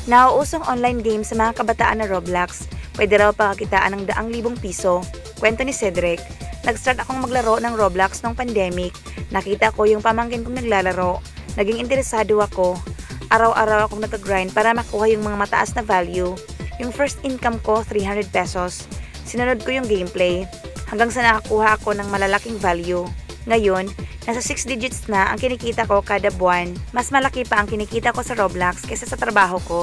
Nauusong online game sa mga kabataan na Roblox. Pwede raw pakakitaan ng daang libong piso. Kwento ni Cedric. Nag-start akong maglaro ng Roblox nung pandemic. Nakita ko yung pamangkin kong naglalaro. Naging interesado ako. Araw-araw akong nag-grind para makuha yung mga mataas na value. Yung first income ko, 300 pesos. Sinunod ko yung gameplay. Hanggang sa nakakuha ako ng malalaking value. Ngayon, nasa 6 digits na ang kinikita ko kada buwan. Mas malaki pa ang kinikita ko sa Roblox kaysa sa trabaho ko.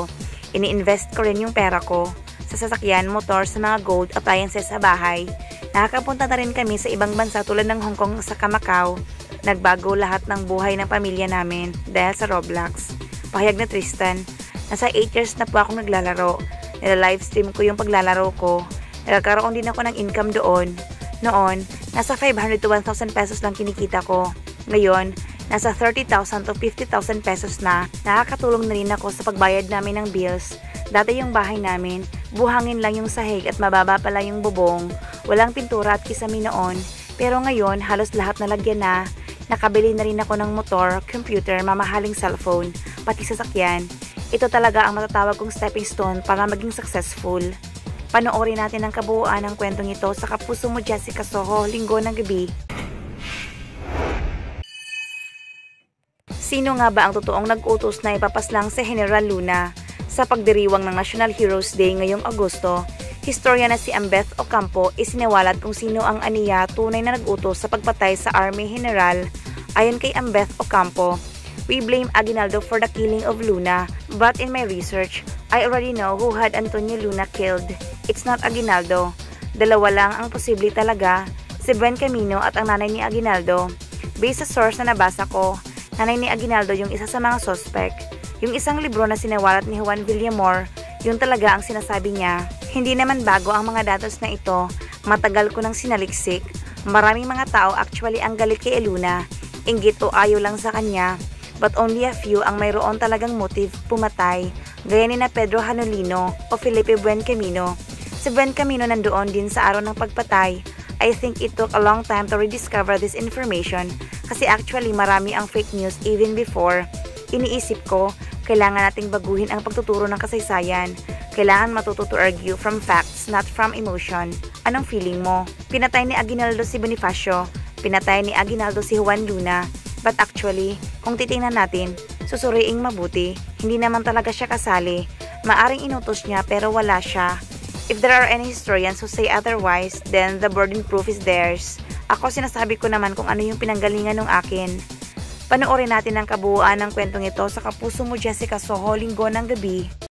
Ini-invest ko rin yung pera ko sa sasakyan, motor, sa mga gold appliances sa bahay. Nakakapunta na rin kami sa ibang bansa tulad ng Hong Kong sa Macau. Nagbago lahat ng buhay ng pamilya namin dahil sa Roblox. Pahayag na Tristan, nasa 8 years na po akong naglalaro. Nila-livestream ko yung paglalaro ko. Nagkaroon din ako ng income doon. Noon, nasa 500 to 1,000 pesos lang kinikita ko. Ngayon, nasa 30,000 to 50,000 pesos na. Nakakatulong na rin ako sa pagbayad namin ng bills. Dati yung bahay namin, buhangin lang yung sahig at mababa pala yung bubong. Walang pintura at kisame noon. Pero ngayon, halos lahat nalagyan na. Nakabili na rin ako ng motor, computer, mamahaling cellphone, pati sasakyan. Ito talaga ang matatawag kong stepping stone para maging successful. Panoorin natin ang kabuuan ng kwentong ito sa Kapuso Mo Jessica Soho, Linggo ng gabi. Sino nga ba ang totoong nag-utos na ipapaslang si General Luna? Sa pagdiriwang ng National Heroes Day ngayong Agosto, historia na si Ambeth Ocampo isiniwalat kung sino ang aniya tunay na nag-utos sa pagpatay sa Army General. Ayon kay Ambeth Ocampo, "We blame Aguinaldo for the killing of Luna, but in my research, I already know who had Antonio Luna killed. It's not Aguinaldo. Dalawa lang ang posible talaga, si Buen Camino at ang nanay ni Aguinaldo. Based sa source na nabasa ko, nanay ni Aguinaldo yung isa sa mga suspect. Yung isang libro na sinawalat ni Juan Villamor, yun talaga ang sinasabi niya. Hindi naman bago ang mga datos na ito. Matagal ko nang sinaliksik. Maraming mga tao actually ang galit kay Luna. Inggit o ayaw lang sa kanya. But only a few ang mayroon talagang motive pumatay. Gaya ni na Pedro Hanolino o Felipe Buen Camino. Si Buen Camino nandoon din sa araw ng pagpatay. I think it took a long time to rediscover this information kasi actually marami ang fake news even before. Iniisip ko, kailangan nating baguhin ang pagtuturo ng kasaysayan. Kailangan matuto to argue from facts, not from emotion. Anong feeling mo? Pinatay ni Aguinaldo si Bonifacio. Pinatay ni Aguinaldo si Juan Luna. But actually, kung titingnan natin, susuriing mabuti, hindi naman talaga siya kasali. Maaring inutos niya pero wala siya. If there are any historians who say otherwise, then the burden proof is theirs. Ako sinasabi ko naman kung ano yung pinanggalingan ng akin. Panoorin natin ang kabuuan ng kwentong ito sa Kapuso Mo Jessica Soho, Linggo ng gabi.